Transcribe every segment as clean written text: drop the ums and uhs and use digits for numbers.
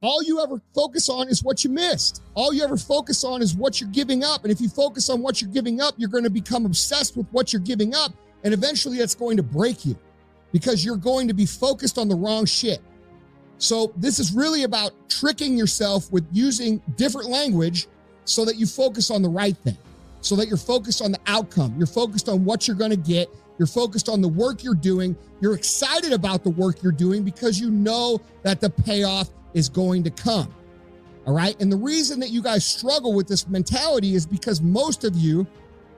All you ever focus on is what you missed. All you ever focus on is what you're giving up. And if you focus on what you're giving up, you're going to become obsessed with what you're giving up. And eventually that's going to break you because you're going to be focused on the wrong shit. So this is really about tricking yourself with using different language so that you focus on the right thing, so that you're focused on the outcome. You're focused on what you're going to get. You're focused on the work you're doing. You're excited about the work you're doing because you know that the payoff is going to come. All right. And the reason that you guys struggle with this mentality is because most of you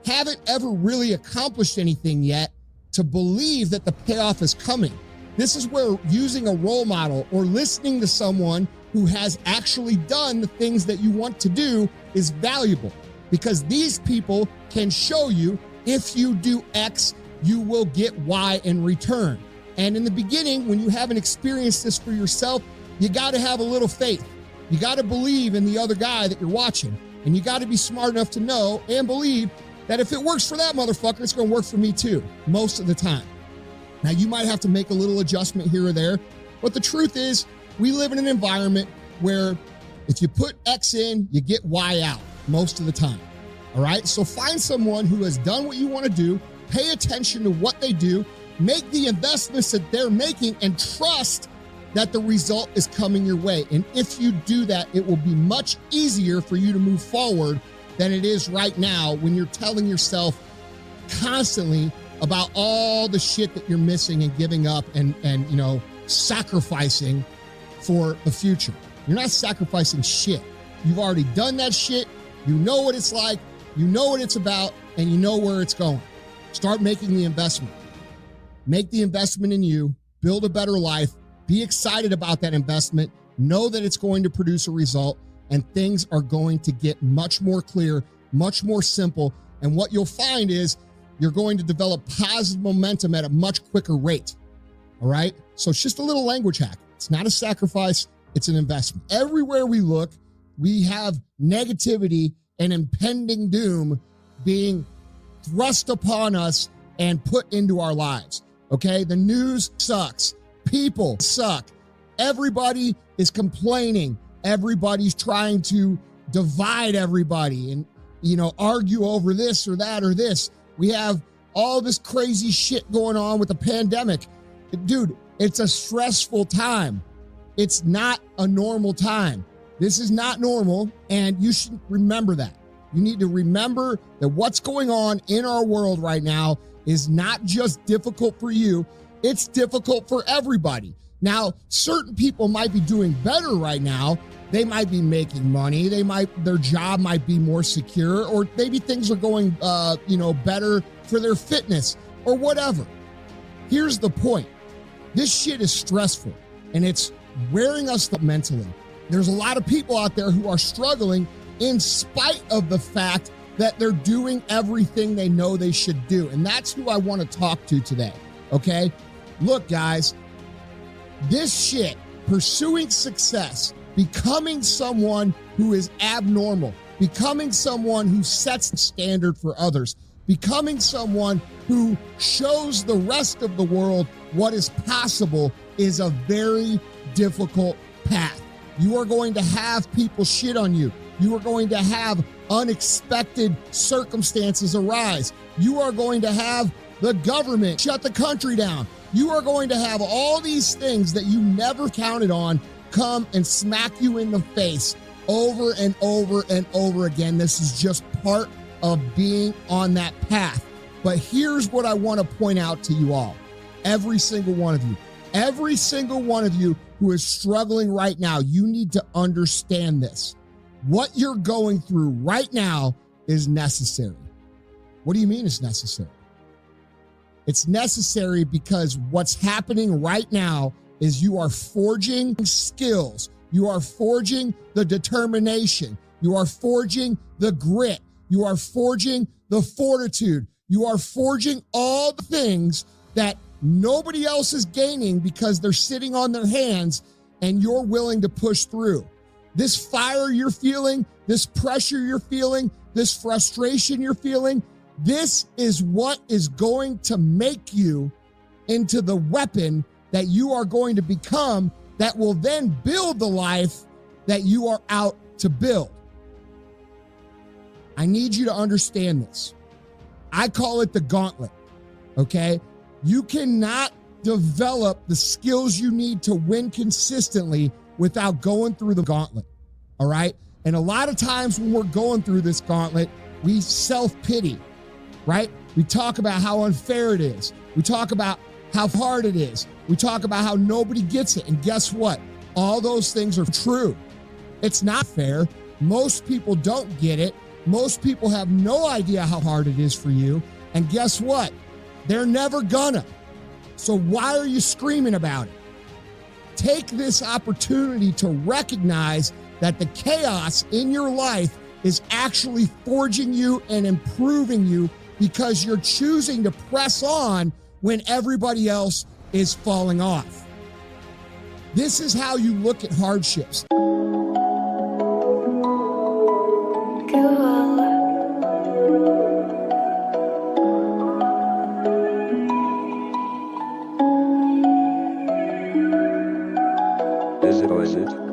haven't ever really accomplished anything yet to believe that the payoff is coming. This is where using a role model or listening to someone who has actually done the things that you want to do is valuable, because these people can show you if you do X, you will get Y in return. And in the beginning, when you haven't experienced this for yourself, you got to have a little faith. You got to believe in the other guy that you're watching, and you got to be smart enough to know and believe that if it works for that motherfucker, it's going to work for me too, most of the time. Now, you might have to make a little adjustment here or there, but the truth is we live in an environment where if you put X in, you get Y out most of the time. All right. So find someone who has done what you want to do, pay attention to what they do, make the investments that they're making, and trust that the result is coming your way. And if you do that, it will be much easier for you to move forward than it is right now when you're telling yourself constantly about all the shit that you're missing and giving up and sacrificing for the future. You're not sacrificing shit. You've already done that shit. You know what it's like, you know what it's about, and you know where it's going. Start making the investment. Make the investment in you, build a better life, be excited about that investment, know that it's going to produce a result, and things are going to get much more clear, much more simple. And what you'll find is you're going to develop positive momentum at a much quicker rate. All right. So it's just a little language hack. It's not a sacrifice. It's an investment. Everywhere we look, we have negativity and impending doom being thrust upon us and put into our lives. Okay. The news sucks. People suck. Everybody is complaining. Everybody's trying to divide everybody and, argue over this or that or this. We have all this crazy shit going on with the pandemic. Dude, it's a stressful time. It's not a normal time. This is not normal, and you should remember that. You need to remember that what's going on in our world right now is not just difficult for you, it's difficult for everybody. Now, certain people might be doing better right now. They might be making money. Their job might be more secure, or maybe things are going, better for their fitness or whatever. Here's the point. This shit is stressful, and it's wearing us mentally. There's a lot of people out there who are struggling in spite of the fact that they're doing everything they know they should do. And that's who I want to talk to today. Okay. Look, guys, this shit, pursuing success, becoming someone who is abnormal, becoming someone who sets the standard for others, becoming someone who shows the rest of the world what is possible is a very difficult path. You are going to have people shit on you. You are going to have unexpected circumstances arise. You are going to have the government shut the country down. You are going to have all these things that you never counted on come and smack you in the face over and over and over again. This is just part of being on that path. But here's what I want to point out to you all. Every single one of you who is struggling right now, you need to understand this. What you're going through right now is necessary. What do you mean it's necessary? It's necessary because what's happening right now is you are forging skills. You are forging the determination. You are forging the grit. You are forging the fortitude. You are forging all the things that nobody else is gaining because they're sitting on their hands, and you're willing to push through. This fire you're feeling, this pressure you're feeling, this frustration you're feeling, this is what is going to make you into the weapon that you are going to become that will then build the life that you are out to build. I need you to understand this. I call it the gauntlet, okay? You cannot develop the skills you need to win consistently without going through the gauntlet, all right? And a lot of times when we're going through this gauntlet, we self-pity, right? We talk about how unfair it is. We talk about how hard it is. We talk about how nobody gets it. And guess what? All those things are true. It's not fair. Most people don't get it. Most people have no idea how hard it is for you. And guess what? They're never gonna. So why are you screaming about it? Take this opportunity to recognize that the chaos in your life is actually forging you and improving you because you're choosing to press on when everybody else is falling off. This is how you look at hardships. Is it?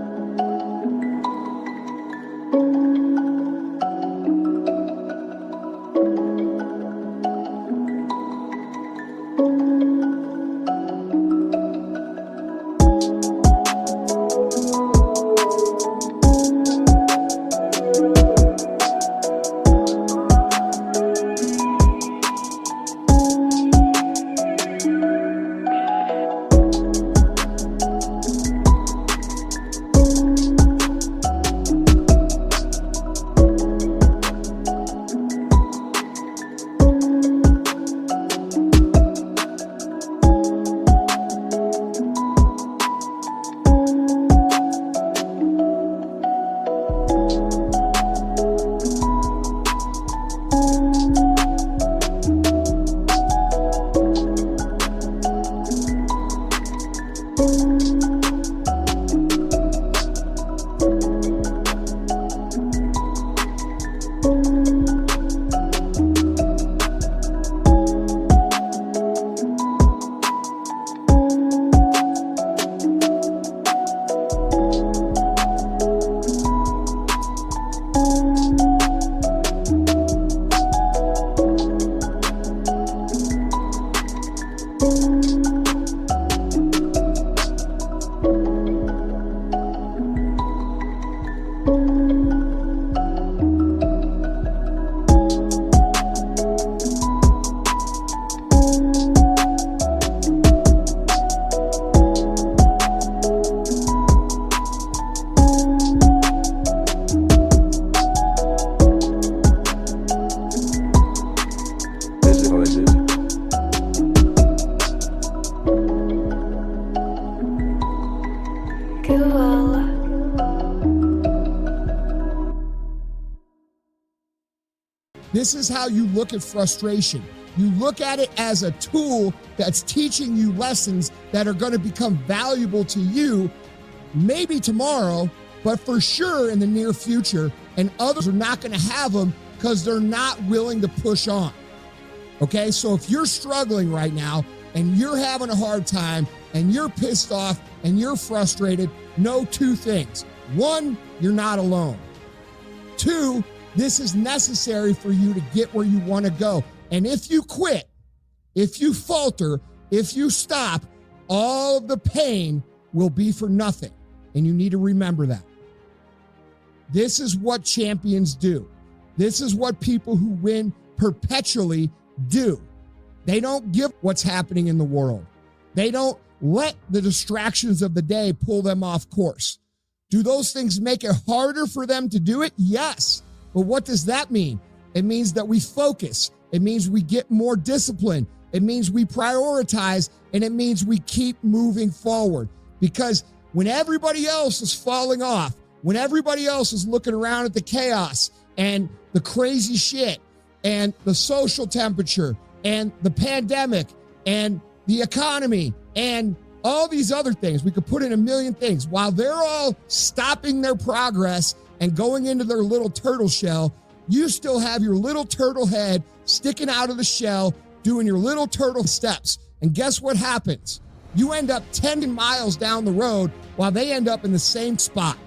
This is how you look at frustration. You look at it as a tool that's teaching you lessons that are going to become valuable to you, maybe tomorrow, but for sure in the near future, and others are not going to have them because they're not willing to push on. Okay, so if you're struggling right now and you're having a hard time and you're pissed off and you're frustrated, know two things. One, you're not alone. Two, this is necessary for you to get where you want to go. And if you quit, if you falter, if you stop, all of the pain will be for nothing. And you need to remember that. This is what champions do. This is what people who win perpetually do. They don't give what's happening in the world. They don't let the distractions of the day pull them off course. Do those things make it harder for them to do it? Yes. But what does that mean? It means that we focus. It means we get more discipline. It means we prioritize, and it means we keep moving forward. Because when everybody else is falling off, when everybody else is looking around at the chaos and the crazy shit and the social temperature and the pandemic and the economy and all these other things, we could put in a million things, while they're all stopping their progress and going into their little turtle shell, you still have your little turtle head sticking out of the shell, doing your little turtle steps. And guess what happens? You end up 10 miles down the road while they end up in the same spot.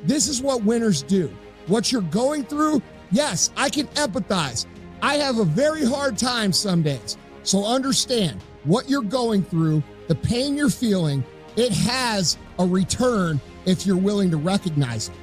This is what winners do. What you're going through, yes, I can empathize. I have a very hard time some days. So understand what you're going through, the pain you're feeling, it has a return if you're willing to recognize it.